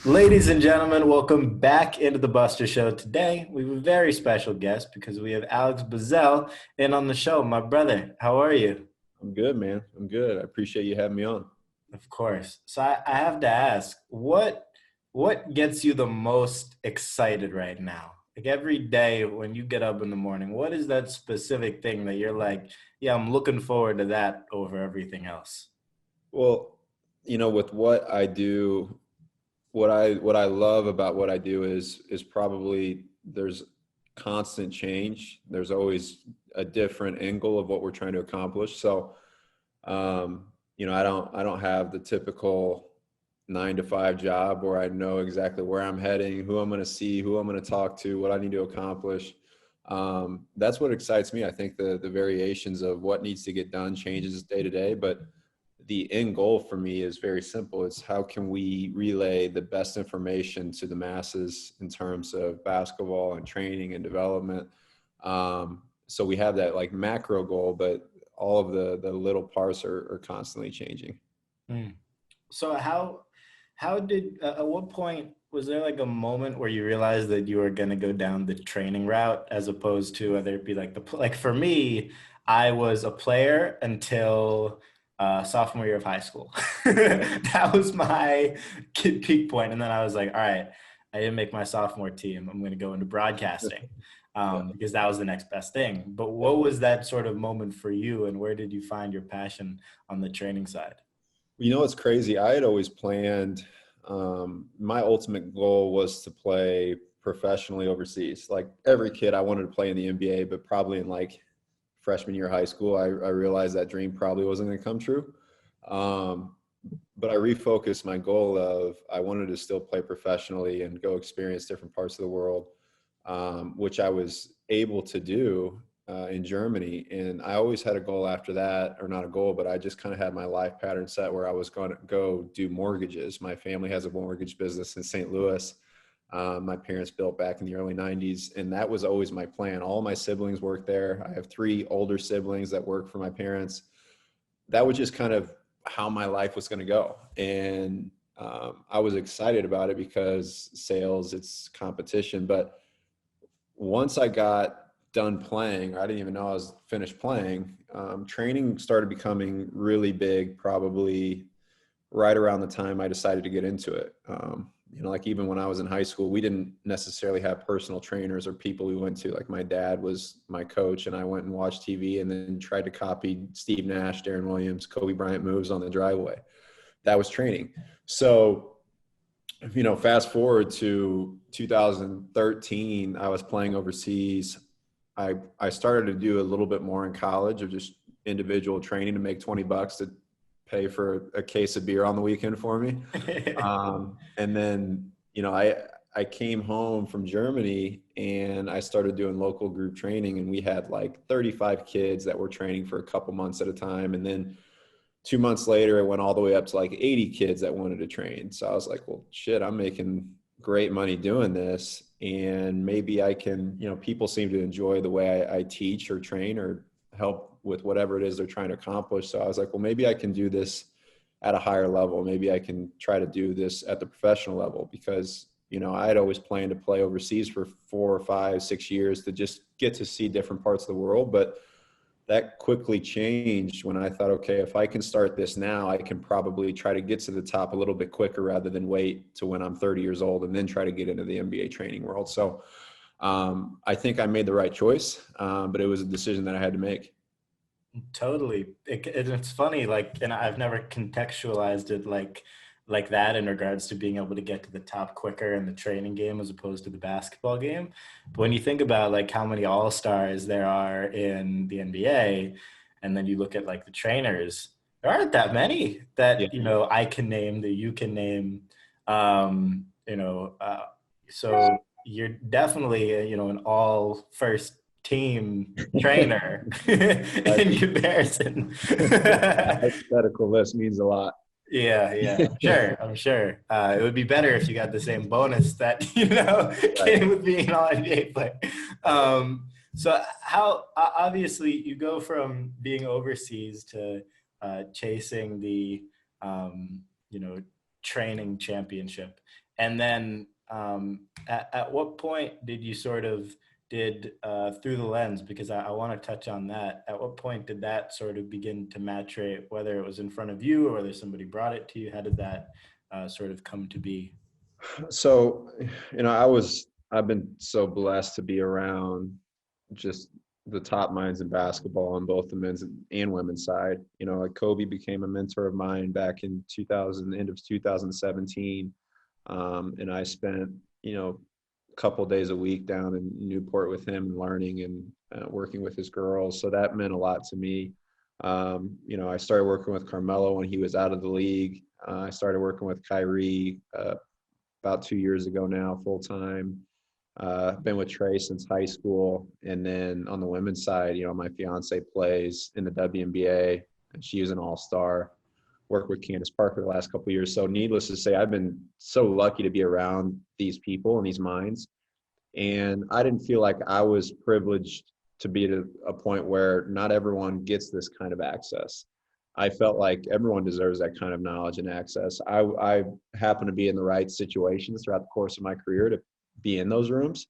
Ladies and gentlemen, welcome back into the Buster Show. Today, we have a very special guest because we have Alex Bazzell in on the show. My brother, how are you? I'm good, man. I'm good. I appreciate you having me on. Of course. So I have to ask, what gets you the most excited right now? Like every day when you get up in the morning, what is that specific thing that you're like, yeah, I'm looking forward to that over everything else? Well, with what I do, what I love about what I do is probably there's constant change. There's always a different angle of what we're trying to accomplish. So, I don't have the typical 9 to 5 job where I know exactly where I'm heading, who I'm going to see, who I'm going to talk to, what I need to accomplish. That's what excites me. I think the variations of what needs to get done changes day to day, but the end goal for me is very simple. It's how can we relay the best information to the masses in terms of basketball and training and development. So we have that like macro goal, but all of the little parts are constantly changing. Mm. So how did at what point was there like a moment where you realized that you were going to go down the training route as opposed to whether it be like like for me, I was a player until sophomore year of high school. That was my peak point, and then I was like, all right, I didn't make my sophomore team. I'm going to go into broadcasting Yeah. because that was the next best thing. But what was that sort of moment for you, and where did you find your passion on the training side? It's crazy. I had always planned, my ultimate goal was to play professionally overseas. Like every kid, I wanted to play in the NBA, but probably in like freshman year of high school, I realized that dream probably wasn't going to come true. Um, but I refocused my goal of I wanted to still play professionally and go experience different parts of the world, which I was able to do in Germany. And I always had a goal after that, or not a goal, but I just kind of had my life pattern set where I was going to go do mortgages. My family has a mortgage business in St. Louis. My parents built back in the early 90s, and that was always my plan. All my siblings work there. I have 3 older siblings that work for my parents. That was just kind of how my life was going to go. And I was excited about it because sales, it's competition. But once I got done playing, I didn't even know I was finished playing. Training started becoming really big, probably right around the time I decided to get into it. Like even when I was in high school, we didn't necessarily have personal trainers or people we went to. Like my dad was my coach, and I went and watched TV and then tried to copy Steve Nash, Darren Williams, Kobe Bryant moves on the driveway. That was training. So, fast forward to 2013, I was playing overseas. I started to do a little bit more in college of just individual training to make $20 to pay for a case of beer on the weekend for me. And then, I came home from Germany and I started doing local group training, and we had like 35 kids that were training for a couple months at a time. And then 2 months later, it went all the way up to like 80 kids that wanted to train. So I was like, well, shit, I'm making great money doing this. And maybe I can, people seem to enjoy the way I teach or train or help with whatever it is they're trying to accomplish. So I was like, well, maybe I can do this at a higher level. Maybe I can try to do this at the professional level because, I had always planned to play overseas for 4 or 5, 6 years to just get to see different parts of the world. But that quickly changed when I thought, okay, if I can start this now, I can probably try to get to the top a little bit quicker rather than wait to when I'm 30 years old and then try to get into the NBA training world. So I think I made the right choice, but it was a decision that I had to make. Totally. It's funny, like, and I've never contextualized it like that in regards to being able to get to the top quicker in the training game as opposed to the basketball game. But when you think about like how many all-stars there are in the NBA, and then you look at like the trainers, there aren't that many Yeah. that, I can name, that you can name. Um, you know, uh, so you're definitely, an all first team trainer in comparison. Hypothetical list means a lot. Yeah, yeah, I'm sure. I'm sure. It would be better if you got the same bonus that Right. came with being an All NBA player. So how obviously you go from being overseas to chasing the um, you know training championship, And then at what point did you sort of did through the lens, because I want to touch on that. At what point did that sort of begin to maturate, whether it was in front of you or whether somebody brought it to you? How did that sort of come to be? So, I've been so blessed to be around just the top minds in basketball on both the men's and women's side. Like Kobe became a mentor of mine back in 2000, end of 2017. And I spent, a couple of days a week down in Newport with him and learning and working with his girls. So that meant a lot to me. I started working with Carmelo when he was out of the league. I started working with Kyrie about 2 years ago now, full time. Been with Trae since high school. And then on the women's side, my fiance plays in the WNBA and she is an all-star. Worked with Candace Parker the last couple of years. So needless to say, I've been so lucky to be around these people and these minds. And I didn't feel like I was privileged to be at a point where not everyone gets this kind of access. I felt like everyone deserves that kind of knowledge and access. I happened to be in the right situations throughout the course of my career to be in those rooms,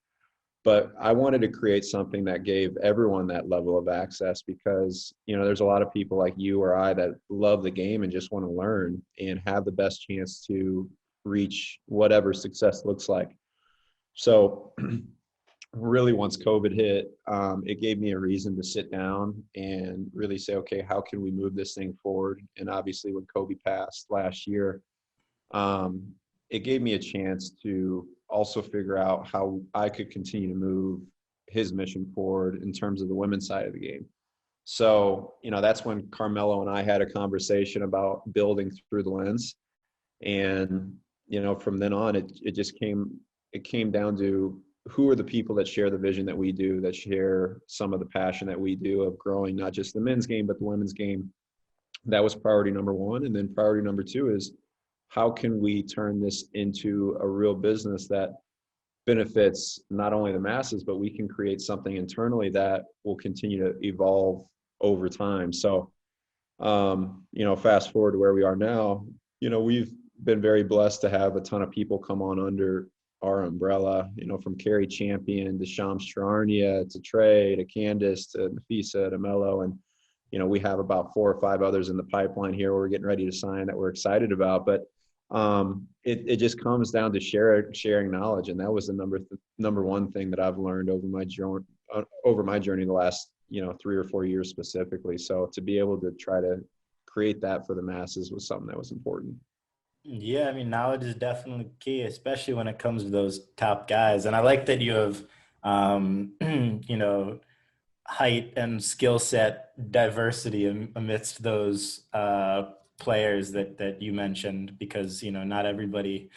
but I wanted to create something that gave everyone that level of access because, there's a lot of people like you or I that love the game and just want to learn and have the best chance to reach whatever success looks like. So really once COVID hit, it gave me a reason to sit down and really say, okay, how can we move this thing forward? And obviously when Kobe passed last year, um, it gave me a chance to also figure out how I could continue to move his mission forward in terms of the women's side of the game. So, that's when Carmelo and I had a conversation about building through the lens. And, from then on, it came down to who are the people that share the vision that we do, that share some of the passion that we do of growing not just the men's game, but the women's game. That was priority number one. And then priority number two is how can we turn this into a real business that benefits not only the masses, but we can create something internally that will continue to evolve over time. So, fast forward to where we are now, we've been very blessed to have a ton of people come on under our umbrella, from Carrie Champion to Shams Charania to Trae to Candace to Nafisa to Mello. And, we have about 4 or 5 others in the pipeline here we're getting ready to sign that we're excited about. But it just comes down to sharing knowledge. And that was the number one thing that I've learned over my journey the last, 3 or 4 years specifically. So to be able to try to create that for the masses was something that was important. Yeah, I mean, knowledge is definitely key, especially when it comes to those top guys. And I like that you have, you know, height and skill set diversity amidst those players that you mentioned, because not everybody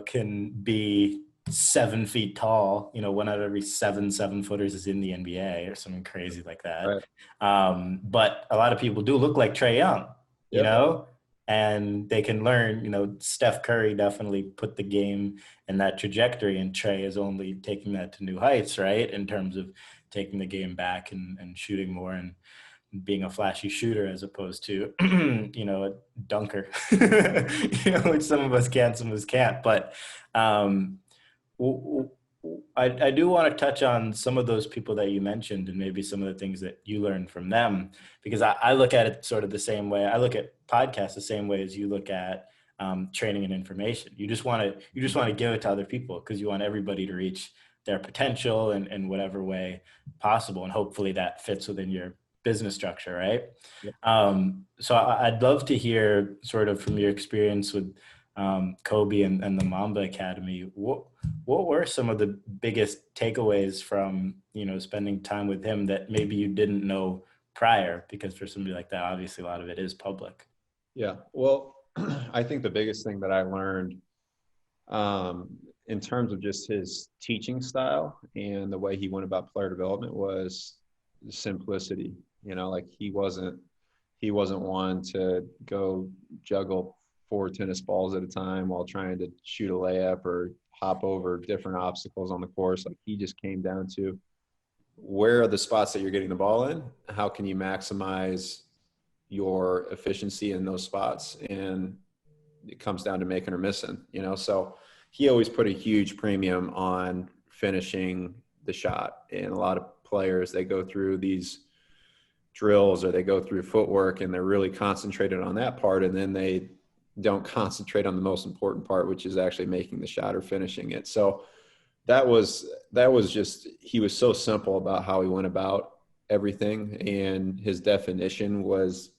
can be 7 feet tall. One out of every seven footers is in the NBA or something crazy like that. Right. But a lot of people do look like Trae Young, you Yep. know, and they can learn. Steph Curry definitely put the game in that trajectory, and Trae is only taking that to new heights, right? In terms of taking the game back and shooting more and being a flashy shooter as opposed to, a dunker, which some of us can, some of us can't. But um, I do want to touch on some of those people that you mentioned and maybe some of the things that you learned from them, because I look at it sort of the same way. I look at podcasts the same way as you look at training and information. You just want to give it to other people because you want everybody to reach their potential in whatever way possible. And hopefully that fits within your business structure, right? Yep. So I'd love to hear sort of from your experience with Kobe and the Mamba Academy. What were some of the biggest takeaways from, spending time with him that maybe you didn't know prior? Because for somebody like that, obviously a lot of it is public. Yeah. Well, I think the biggest thing that I learned um, in terms of just his teaching style and the way he went about player development was simplicity. Like he wasn't one to go juggle 4 tennis balls at a time while trying to shoot a layup or hop over different obstacles on the course. Like he just came down to where are the spots that you're getting the ball in? How can you maximize your efficiency in those spots? And it comes down to making or missing, So he always put a huge premium on finishing the shot. And a lot of players, they go through these drills or they go through footwork and they're really concentrated on that part. And then they don't concentrate on the most important part, which is actually making the shot or finishing it. So that was just, he was so simple about how he went about everything. And his definition was,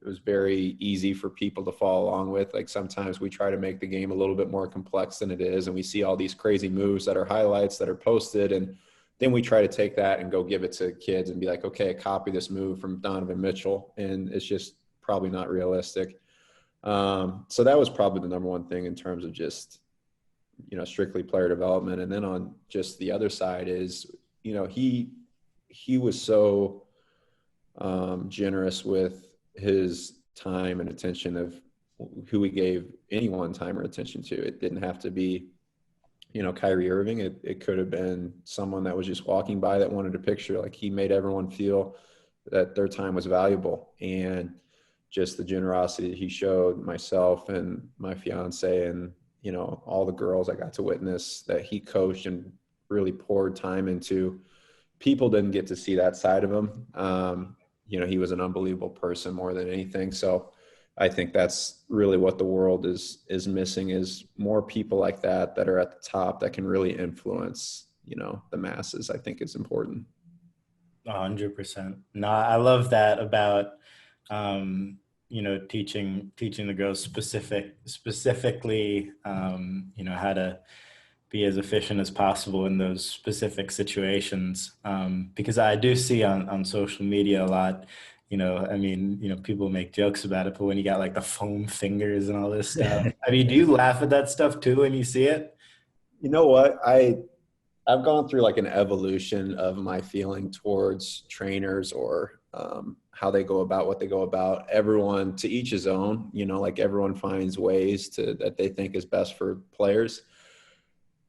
it was very easy for people to follow along with. Like sometimes we try to make the game a little bit more complex than it is. And we see all these crazy moves that are highlights that are posted. And then we try to take that and go give it to kids and be like, okay, copy this move from Donovan Mitchell. And it's just probably not realistic. So that was probably the number one thing in terms of just, strictly player development. And then on just the other side is, he was so generous with his time and attention of who he gave anyone time or attention to. It didn't have to be, Kyrie Irving. It could have been someone that was just walking by that wanted a picture. Like he made everyone feel that their time was valuable. And just the generosity he showed myself and my fiance and, all the girls I got to witness that he coached and really poured time into. People didn't get to see that side of him. He was an unbelievable person more than anything. So I think that's really what the world is missing, is more people like that are at the top that can really influence, the masses. I think it's important. 100%. No, I love that about, teaching the girls specifically, how to be as efficient as possible in those specific situations. Because I do see on social media a lot, people make jokes about it, but when you got like the foam fingers and all this stuff, I mean, do you laugh at that stuff too when you see it? You know what? I've gone through like an evolution of my feeling towards trainers or how they go about what they go about. Everyone, to each his own, like everyone finds ways that they think is best for players.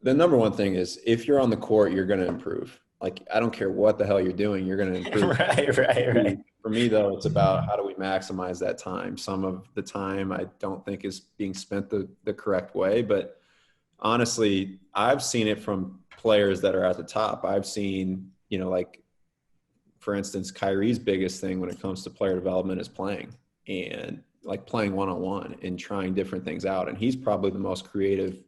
The number one thing is if you're on the court, you're going to improve. Like, I don't care what the hell you're doing, you're going to improve. Right. For me, though, it's about how do we maximize that time. Some of the time I don't think is being spent the correct way, but honestly, I've seen it from players that are at the top. I've seen, like, for instance, Kyrie's biggest thing when it comes to player development is playing and like playing one-on-one and trying different things out. And he's probably the most creative,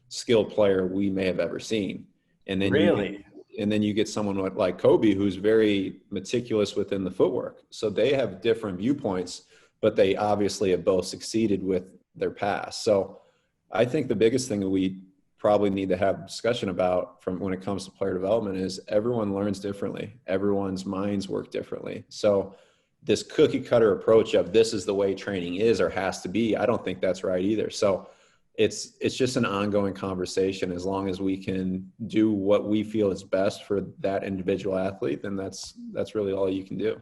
skilled player we may have ever seen. And then Really? you get someone like Kobe, who's very meticulous within the footwork. So they have different viewpoints, but they obviously have both succeeded with their past. So I think the biggest thing that we probably need to have discussion about from when it comes to player development is everyone learns differently. Everyone's minds work differently. So this cookie cutter approach of this is the way training is or has to be, I don't think that's right either. So it's just an ongoing conversation. As long as we can do what we feel is best for that individual athlete, then that's really all you can do.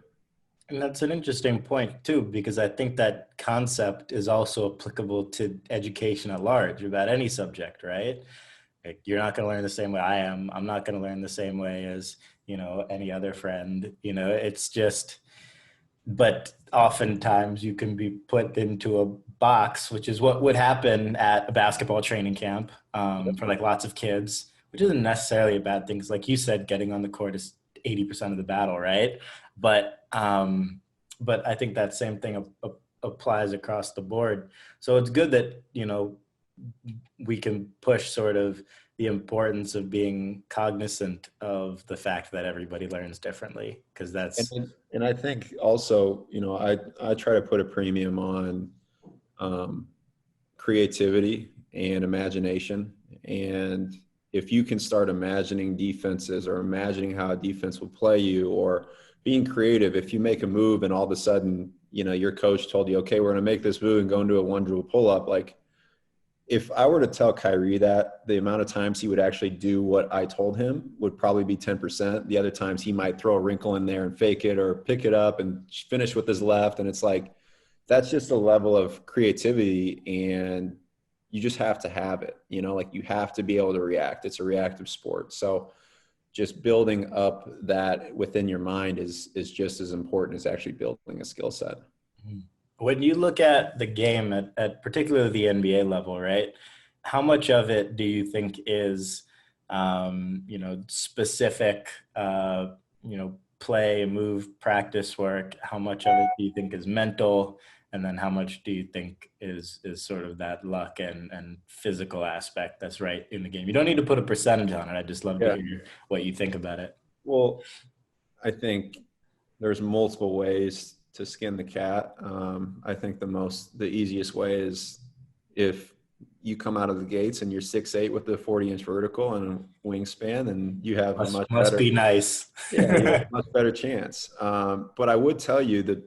And that's an interesting point too, because I think that concept is also applicable to education at large about any subject, right? Like you're not going to learn the same way I am. I'm not going to learn the same way as, any other friend. It's just, but oftentimes you can be put into a box, which is what would happen at a basketball training camp for like lots of kids, which isn't necessarily a bad thing. Because like you said, getting on the court is 80% of the battle, right? But I think that same thing applies across the board. So it's good that we can push sort of the importance of being cognizant of the fact that everybody learns differently, because that's And I think also, I try to put a premium on creativity and imagination. And if you can start imagining defenses or imagining how a defense will play you or being creative, if you make a move and all of a sudden, your coach told you, okay, we're going to make this move and go into a one dribble pull up. Like if I were to tell Kyrie that, the amount of times he would actually do what I told him would probably be 10%. The other times he might throw a wrinkle in there and fake it or pick it up and finish with his left. And it's like, that's just a level of creativity and you just have to have it, like you have to be able to react. It's a reactive sport. So just building up that within your mind is just as important as actually building a skill set. when you look at the game at particularly the NBA level, right? how much of it do you think is, specific, play, move, practice work? How much of it do you think is mental? And then how much do you think is sort of that luck and physical aspect that's right in the game? You don't need to put a percentage on it. I'd just love to Yeah. hear what you think about it. Well, I think there's multiple ways to skin the cat. I think the easiest way is if you come out of the gates and you're 6'8" with a 40-inch vertical and a wingspan, and you have a much Must better, be nice. yeah, you have a much better chance. But I would tell you that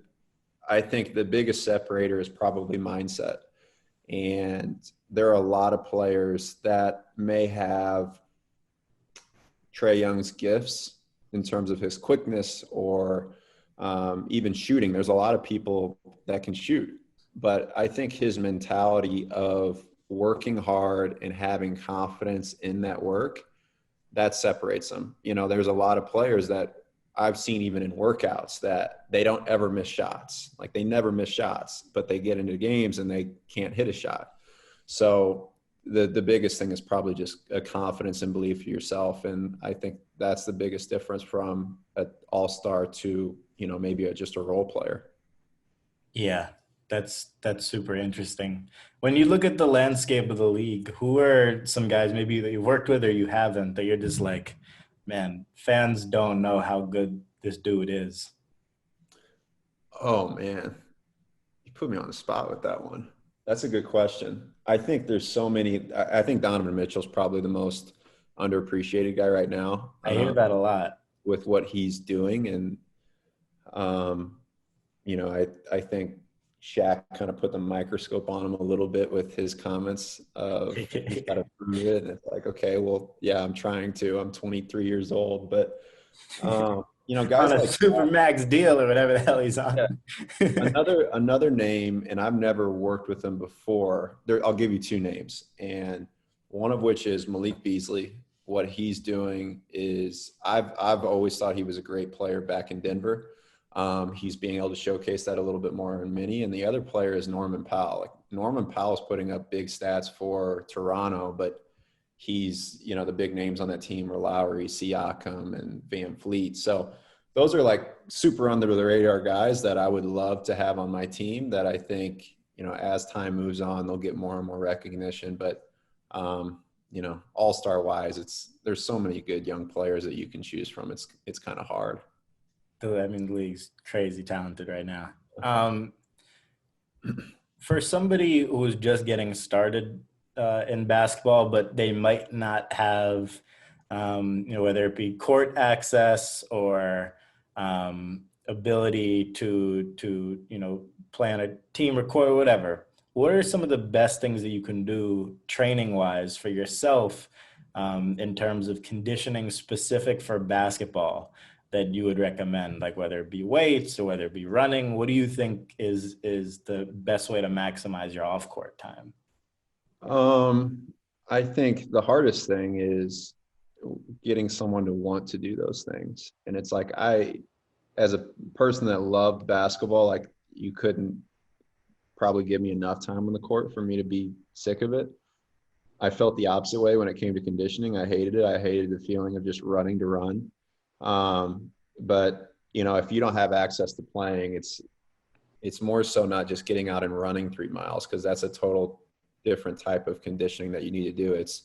I think the biggest separator is probably mindset. And there are a lot of players that may have Trae Young's gifts in terms of his quickness or even shooting. There's a lot of people that can shoot, but I think his mentality of working hard and having confidence in that work, that separates them. There's a lot of players that I've seen even in workouts that they don't ever miss shots. Like they never miss shots, but they get into games and they can't hit a shot. So the biggest thing is probably just a confidence and belief in yourself. And I think that's the biggest difference from an all-star to, maybe just a role player. Yeah, that's super interesting. When you look at the landscape of the league, who are some guys maybe that you've worked with or you haven't that you're just like, man, fans don't know how good this dude is? Oh man, you put me on the spot with that one. That's a good question. I think there's so many. I think Donovan Mitchell's probably the most underappreciated guy right now, I hear that a lot. with what he's doing. And um, I think Shaq kind of put the microscope on him a little bit with his comments of he's got to prove it. And it's like, okay, well, yeah, I'm trying to. I'm 23 years old, but guys On a like super max deal or whatever the hell he's yeah, on. another name, and I've never worked with him before. I'll give you two names, and one of which is Malik Beasley. What he's doing is I've always thought he was a great player back in Denver. He's being able to showcase that a little bit more in Mini. And the other player is Norman Powell. Like Norman Powell's putting up big stats for Toronto, but he's, the big names on that team are Lowry, Siakam, and Van Fleet. So those are like super under the radar guys that I would love to have on my team that I think, as time moves on, they'll get more and more recognition. But, all-star wise, there's so many good young players that you can choose from. It's kind of hard. I mean, the league's crazy talented right now. For somebody who's just getting started in basketball, but they might not have, whether it be court access or ability to play on a team or court or whatever. What are some of the best things that you can do training wise for yourself in terms of conditioning specific for basketball that you would recommend, like whether it be weights or whether it be running? What do you think is the best way to maximize your off court time? I think the hardest thing is getting someone to want to do those things. And it's like as a person that loved basketball, like you couldn't probably give me enough time on the court for me to be sick of it. I felt the opposite way when it came to conditioning. I hated it. I hated the feeling of just running to run. But if you don't have access to playing, it's more so not just getting out and running 3 miles, because that's a total different type of conditioning that you need to do. It's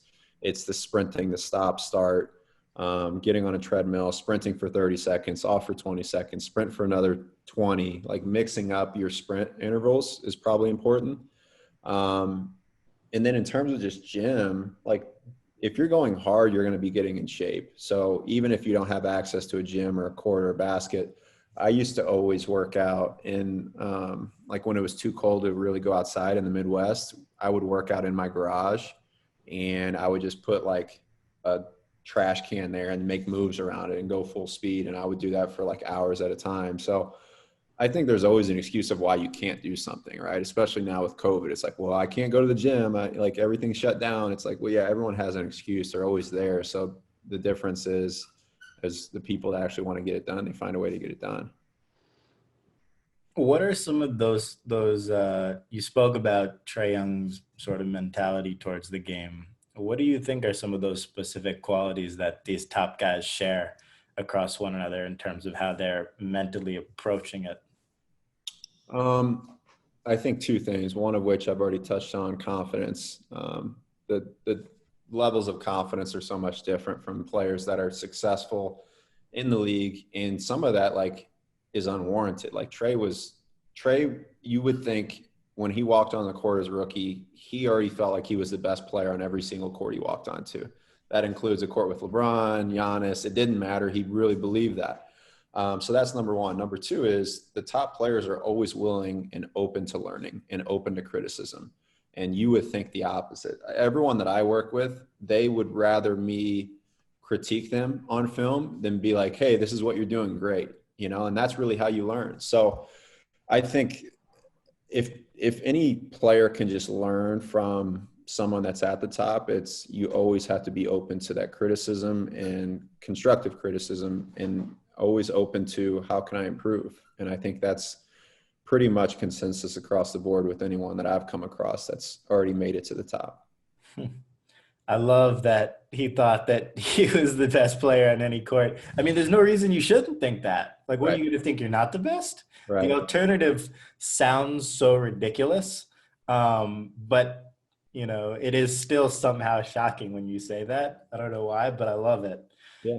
the sprinting, the stop, start, getting on a treadmill, sprinting for 30 seconds, off for 20 seconds, sprint for another 20. Like mixing up your sprint intervals is probably important. And then in terms of just gym, like if you're going hard, you're going to be getting in shape. So even if you don't have access to a gym or a court or a basket, I used to always work out in like when it was too cold to really go outside in the Midwest, I would work out in my garage, and I would just put like a trash can there and make moves around it and go full speed. And I would do that for like hours at a time. So I think there's always an excuse of why you can't do something, right? Especially now with COVID. It's like, well, I can't go to the gym. Like everything's shut down. It's like, well, yeah, everyone has an excuse. They're always there. So the difference is the people that actually want to get it done, they find a way to get it done. What are some of those you spoke about Trae Young's sort of mentality towards the game. What do you think are some of those specific qualities that these top guys share across one another in terms of how they're mentally approaching it? Um, I think two things. One of which I've already touched on: confidence. The levels of confidence are so much different from players that are successful in the league, and some of that like is unwarranted. Like Trae. You would think when he walked on the court as a rookie, he already felt like he was the best player on every single court he walked onto. That includes a court with LeBron, Giannis. It didn't matter. He really believed that. So that's number one. Number two is the top players are always willing and open to learning and open to criticism. And you would think the opposite. Everyone that I work with, they would rather me critique them on film than be like, hey, this is what you're doing great. And that's really how you learn. So I think if any player can just learn from someone that's at the top, it's you always have to be open to that criticism and constructive criticism and always open to how can I improve. And I think that's pretty much consensus across the board with anyone that I've come across that's already made it to the top. I love that he thought that he was the best player on any court. I mean, there's no reason you shouldn't think that. Like, what are Right. you going to think you're not the best? The Right. alternative sounds so ridiculous, but it is still somehow shocking when you say that. I don't know why, but I love it. Yeah.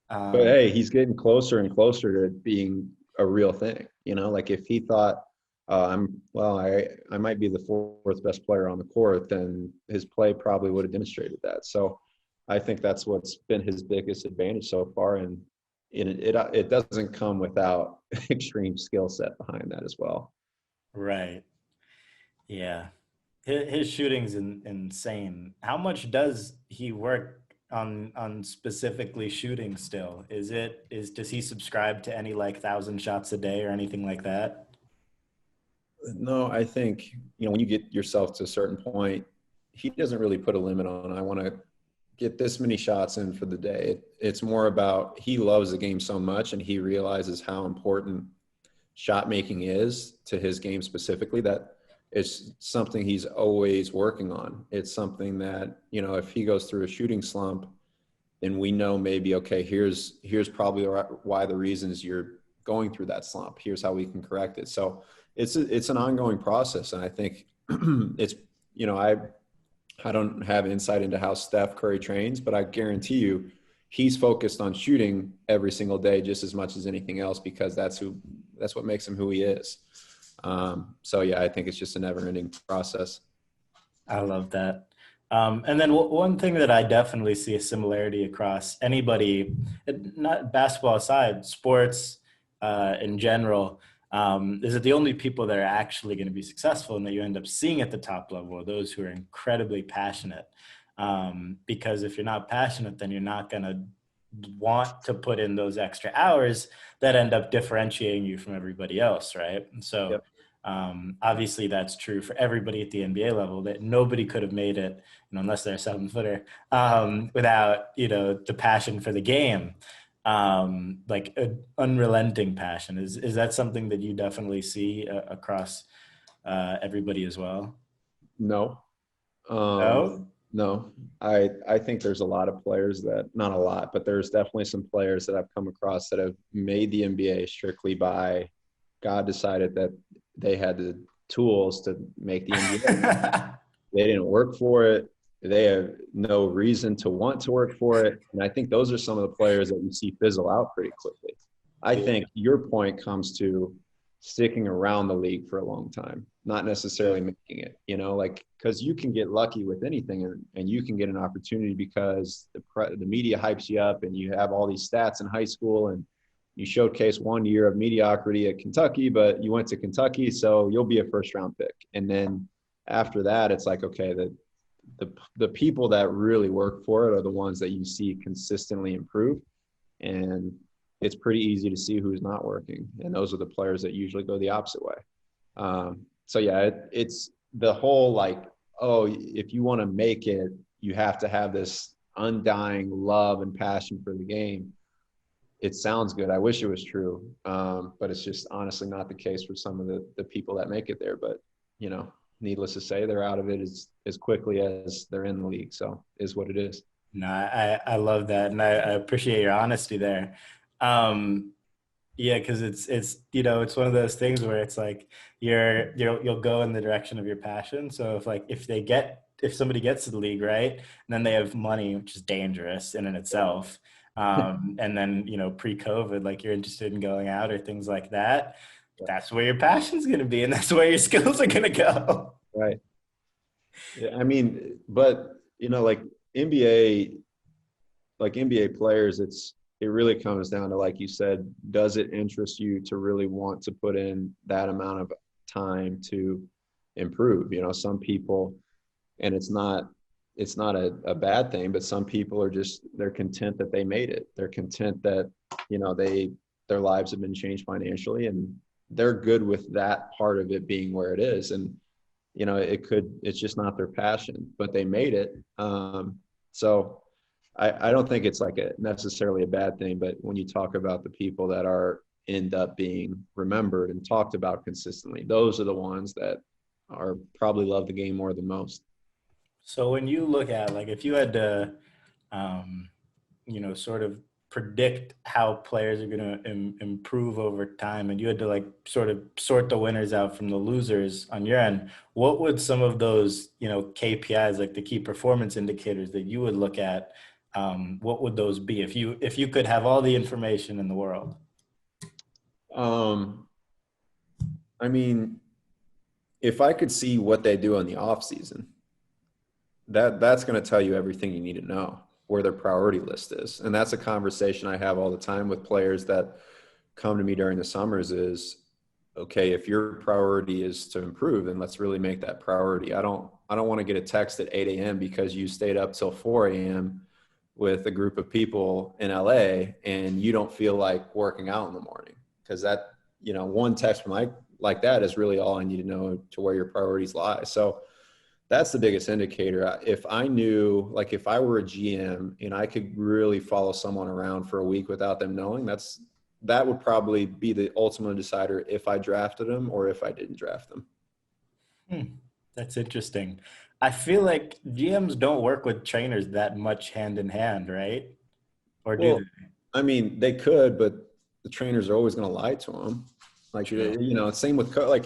But Um, hey, he's getting closer and closer to being a real thing. Like if he thought, I might be the fourth best player on the court, then his play probably would have demonstrated that. So I think that's what's been his biggest advantage so far, and it doesn't come without extreme skill set behind that as well. right. Yeah. His shooting's insane. How much does he work on specifically shooting still? Does he subscribe to any like 1,000 shots a day or anything like that? No, I think when you get yourself to a certain point, he doesn't really put a limit on. I want to get this many shots in for the day. It's more about he loves the game so much and he realizes how important shot making is to his game specifically that it's something he's always working on. It's something that, if he goes through a shooting slump, then we know maybe, okay, here's probably why the reasons you're going through that slump. Here's how we can correct it. So it's an ongoing process. And I think it's, I don't have insight into how Steph Curry trains, but I guarantee you he's focused on shooting every single day just as much as anything else because that's what makes him who he is. So yeah, I think it's just a never-ending process. I love that. And then one thing that I definitely see a similarity across anybody, not basketball aside, sports in general, is that the only people that are actually going to be successful and that you end up seeing at the top level are those who are incredibly passionate. Because if you're not passionate, then you're not going to want to put in those extra hours that end up differentiating you from everybody else, right? And so Yep. obviously that's true for everybody at the NBA level, that nobody could have made it, unless they're a 7-footer, without, the passion for the game, like an unrelenting passion. Is that something that you definitely see across everybody as well? No. No? No. I think there's a lot of players that, not a lot, but there's definitely some players that I've come across that have made the NBA strictly by God decided that they had the tools to make the NBA. They didn't work for it. They have no reason to want to work for it. And I think those are some of the players that you see fizzle out pretty quickly. I Yeah. think your point comes to sticking around the league for a long time, not Yeah. necessarily making it, like, because you can get lucky with anything and you can get an opportunity because the media hypes you up and you have all these stats in high school and you showcase 1 year of mediocrity at Kentucky, but you went to Kentucky, so you'll be a first round pick. And then after that, it's like, okay, the people that really work for it are the ones that you see consistently improve. And it's pretty easy to see who's not working. And those are the players that usually go the opposite way. So yeah, it's the whole like, oh, if you want to make it, you have to have this undying love and passion for the game. it sounds good. I wish it was true, but it's just honestly not the case for some of the people that make it there. But needless to say, they're out of it as quickly as they're in the league. So is what it is. No, I love that, and I appreciate your honesty there. Um, yeah, because it's it's one of those things where it's like you'll go in the direction of your passion. So if somebody gets to the league, right, and then they have money, which is dangerous in and itself, and then pre-COVID, like you're interested in going out or things like that, that's where your passion's going to be, and that's where your skills are going to go. Right. Yeah, I mean, but NBA, like NBA players, it really comes down to, like you said, does it interest you to really want to put in that amount of time to improve? Some people, and it's not a bad thing, but some people they're content that they made it. They're content that, their lives have been changed financially, and they're good with that part of it being where it is. And, it's just not their passion, but they made it. So I don't think it's like necessarily a bad thing, but when you talk about the people that end up being remembered and talked about consistently, those are the ones that are probably love the game more than most. So when you look at, like, if you had to, sort of predict how players are going to improve over time, and you had to like sort of sort the winners out from the losers on your end, what would some of those, KPIs, like the key performance indicators that you would look at, what would those be if you could have all the information in the world? Um, I mean, if I could see what they do in the off season, that's going to tell you everything you need to know, where their priority list is. And that's a conversation I have all the time with players that come to me during the summers is, okay, if your priority is to improve, then let's really make that priority. I don't want to get a text at 8 a.m. because you stayed up till 4 a.m. with a group of people in LA and you don't feel like working out in the morning, because that, one text from like that is really all I need to know to where your priorities lie. So that's the biggest indicator. If I knew, like if I were a GM and I could really follow someone around for a week without them knowing, that would probably be the ultimate decider if I drafted them or if I didn't draft them. Hmm, that's interesting. I feel like GMs don't work with trainers that much hand in hand, right? Or do Well, they? I mean, they could, but the trainers are always going to lie to them. Like, True. same with like,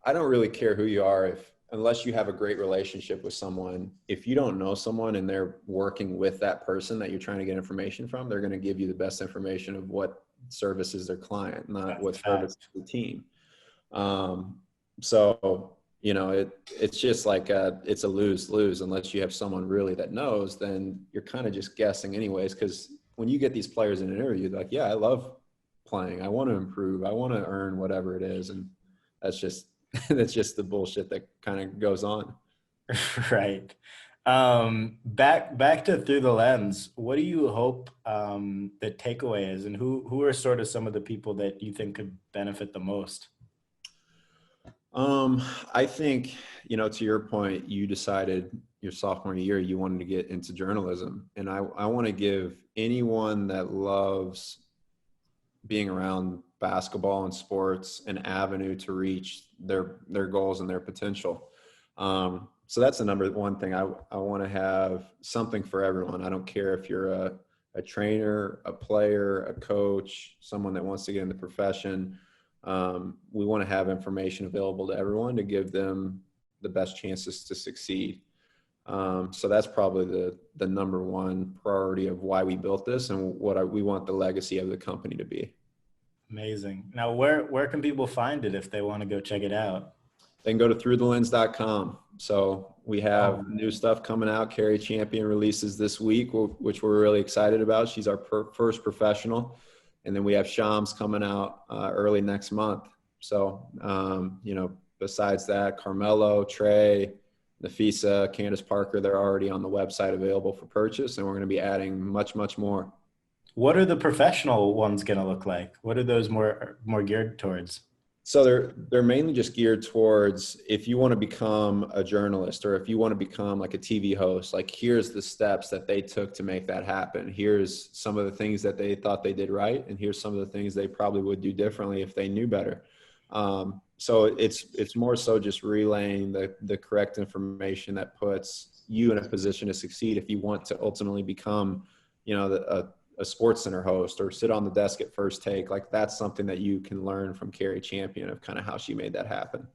I don't really care who you are unless you have a great relationship with someone. If you don't know someone and they're working with that person that you're trying to get information from, they're going to give you the best information of what services their client, not That's a what services fact. the team. So, it's just like it's a lose-lose unless you have someone really that knows, then you're kind of just guessing anyways. Because when you get these players in an interview, they're like, yeah, I love playing. I want to improve. I want to earn whatever it is. And that's just, that's just the bullshit that kind of goes on. Right. Back to through the lens. What do you hope the takeaway is, and who are sort of some of the people that you think could benefit the most? I think, to your point, you decided your sophomore year you wanted to get into journalism. And I want to give anyone that loves being around basketball and sports an avenue to reach their goals and their potential. So that's the number one thing. I want to have something for everyone. I don't care if you're a trainer, a player, a coach, someone that wants to get in the profession. We want to have information available to everyone to give them the best chances to succeed. So that's probably the number one priority of why we built this and what we want the legacy of the company to be. Amazing. Now, where can people find it if they want to go check it out? They can go to throughTheLens.com. So we Oh, have new stuff coming out. Carrie Champion releases this week, which we're really excited about. She's our first professional. And then we have Shams coming out early next month. So, besides that, Carmelo, Trae, Nafisa, Candace Parker, they're already on the website available for purchase. And we're going to be adding much, much more. what are the professional ones going to look like? What are those more geared towards? So they're mainly just geared towards if you want to become a journalist or if you want to become like a TV host, like here's the steps that they took to make that happen. Here's some of the things that they thought they did right, and here's some of the things they probably would do differently if they knew better. So it's more so just relaying the correct information that puts you in a position to succeed if you want to ultimately become, a sports center host or sit on the desk at First Take. Like that's something that you can learn from Carrie Champion of kind of how she made that happen.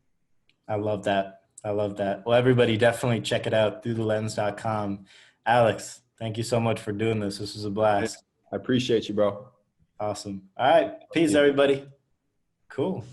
I love that. I love that. Well, everybody definitely check it out, throughthelens.com. Alex, thank you so much for doing this. This was a I blast. appreciate you, bro. Awesome. All right. Peace, everybody. Cool.